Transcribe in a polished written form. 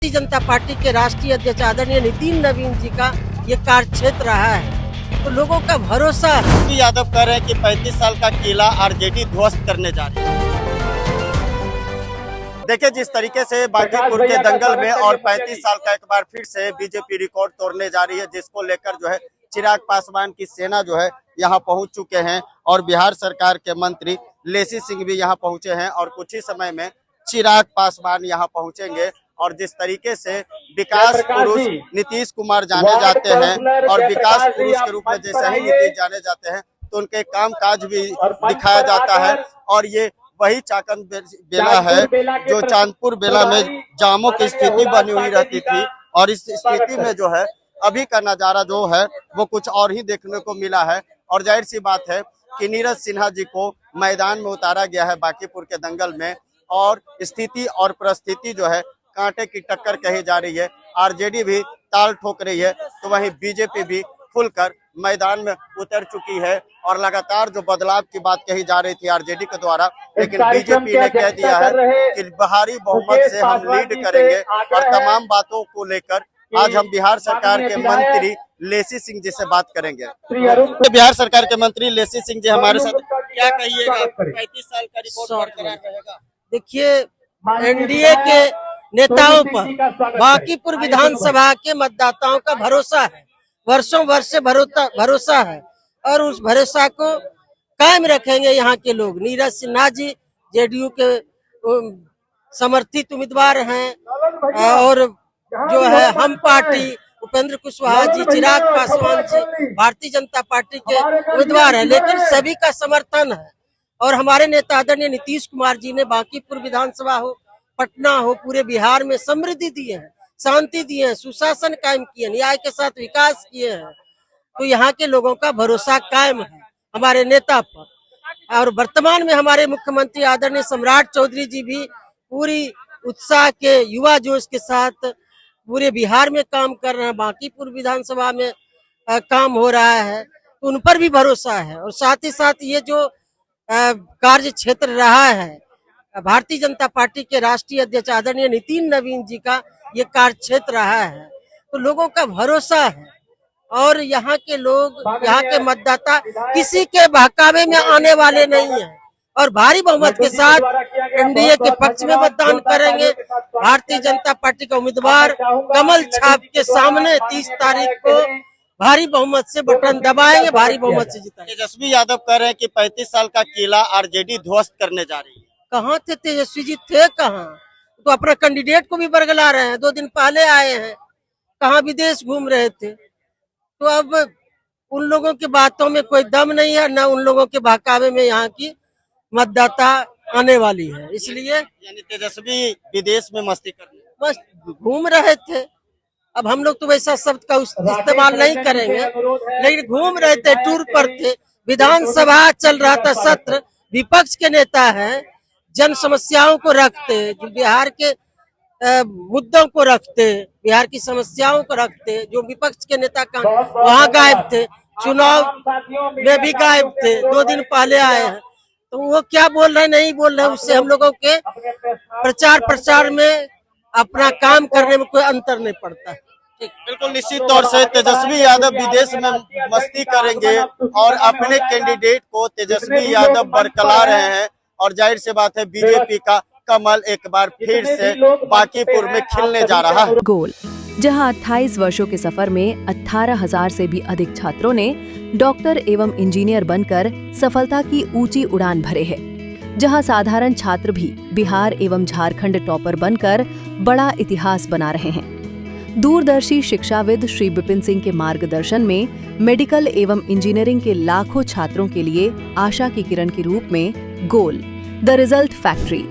Bharatiya Janata party के राष्ट्रीय अध्यक्ष आदरणीय नितिन नवीन जी का ये कार्यक्षेत्र रहा है, तो लोगों का भरोसा। यादव कह रहे हैं कि 35 साल का किला आरजेडी ध्वस्त करने जा रही है। देखिए, जिस तरीके से बांकीपुर के दंगल में और 35 साल का एक बार फिर से बीजेपी रिकॉर्ड तोड़ने जा रही है, जिसको लेकर जो है चिराग पासवान की सेना जो है यहाँ पहुंच चुके हैं और बिहार सरकार के मंत्री लेसी सिंह भी यहाँ पहुंचे हैं और कुछ ही समय में चिराग पासवान यहाँ पहुंचेंगे। और जिस तरीके से विकास पुरुष नीतीश कुमार जाने जाते हैं और विकास पुरुष के रूप में जैसे ही नीतीश जाने जाते हैं तो उनके काम काज भी दिखाया जाता है। और ये वही चाकन बेला है जो चांदपुर बेला में जामों की स्थिति बनी हुई रहती थी, और इस स्थिति में जो है अभी का नजारा जो है वो कुछ और ही देखने को मिला है। और जाहिर सी बात है कि नीरज सिन्हा जी को मैदान में उतारा गया है बांकीपुर के दंगल में, और स्थिति और परिस्थिति जो है कांटे की टक्कर कही जा रही है। आरजेडी भी ताल ठोक रही है तो वहीं बीजेपी भी खुलकर मैदान में उतर चुकी है। और लगातार जो बदलाव की बात कही जा रही थी आरजेडी के द्वारा, लेकिन बीजेपी ने कह दिया है कि भारी बहुमत से हम लीड करेंगे। और तमाम बातों को लेकर आज हम बिहार सरकार के मंत्री लेसी सिंह जी से बात करेंगे। तो बिहार सरकार के मंत्री लेसी सिंह जी हमारे साथ, क्या कहिएगा? 35 साल का रिकॉर्ड बरकरार रहेगा? देखिए, एनडीए के नेताओं पर बांकीपुर विधानसभा के मतदाताओं का भरोसा है, वर्षों वर्ष से भरोसा है, और उस भरोसा को कायम रखेंगे यहाँ के लोग। नीरज सिन्हा जी जेडीयू के समर्थित उम्मीदवार हैं, और जो है हम पार्टी उपेंद्र कुशवाहा जी, चिराग पासवान जी भारतीय जनता पार्टी के उम्मीदवार हैं, लेकिन सभी का समर्थन है। और हमारे नेता आदरणीय नीतीश कुमार जी ने बांकीपुर विधानसभा हो, पटना हो, पूरे बिहार में समृद्धि दी है, शांति दी है, सुशासन कायम किए, न्याय के साथ विकास किए हैं। तो यहाँ के लोगों का भरोसा कायम है हमारे नेता पर। और वर्तमान में हमारे मुख्यमंत्री आदरणीय सम्राट चौधरी जी भी पूरी उत्साह के युवा जोश के साथ पूरे बिहार में काम कर रहे हैं। बांकीपुर विधानसभा में काम हो रहा है, तो उन पर भी भरोसा है। और साथ ही साथ ये जो कार्य क्षेत्र रहा है भारतीय जनता पार्टी के राष्ट्रीय अध्यक्ष आदरणीय नितिन नवीन जी का ये कार्य क्षेत्र रहा है, तो लोगों का भरोसा है। और यहाँ के लोग, यहाँ के मतदाता किसी के बहकावे में आने वाले नहीं हैं, और भारी बहुमत के साथ एनडीए के पक्ष में मतदान करेंगे। भारतीय जनता पार्टी का उम्मीदवार कमल छाप के सामने 30 तारीख को भारी बहुमत से बटन दबाएंगे, भारी बहुमत से जिताएंगे। तेजस्वी यादव कह रहे हैं कि 35 साल का किला आरजेडी ध्वस्त करने जा रही है। कहाँ थे तेजस्वी जी? थे कहाँ? तो अपना कैंडिडेट को भी बरगला रहे हैं। 2 दिन पहले आए हैं, कहाँ विदेश घूम रहे थे। तो अब उन लोगों की बातों में कोई दम नहीं है, न उन लोगों के बहकावे में यहाँ की मतदाता आने वाली है। इसलिए यानी तेजस्वी विदेश में मस्ती करने बस घूम रहे थे। अब हम लोग तो वैसा शब्द का इस्तेमाल नहीं करेंगे, लेकिन घूम रहे थे, टूर पर थे। विधानसभा चल रहा था सत्र, विपक्ष के नेता हैं, जन समस्याओं को रखते, जो बिहार के मुद्दों को रखते, बिहार की समस्याओं को रखते, जो विपक्ष के नेता का वहाँ गायब थे, चुनाव में भी गायब थे, 2 दिन पहले आए हैं। तो वो क्या बोल रहे नहीं बोल रहे, उससे हम लोगों के प्रचार प्रसार में अपना काम करने में कोई अंतर नहीं पड़ता। बिल्कुल निश्चित तौर से तेजस्वी यादव विदेश में मस्ती करेंगे और अपने कैंडिडेट को तेजस्वी यादव बरकला रहे हैं। और जाहिर सी बात है बीजेपी का कमल एक बार फिर से बांकीपुर में खिलने जा रहा है। गोल, जहां 28 वर्षों के सफर में 18,000 से भी अधिक छात्रों ने डॉक्टर एवं इंजीनियर बनकर सफलता की ऊंची उड़ान भरे है, जहां साधारण छात्र भी बिहार एवं झारखंड टॉपर बनकर बड़ा इतिहास बना रहे हैं। दूरदर्शी शिक्षाविद श्री विपिन सिंह के मार्गदर्शन में मेडिकल एवं इंजीनियरिंग के लाखों छात्रों के लिए आशा की किरण के रूप में गोल, द रिजल्ट फैक्ट्री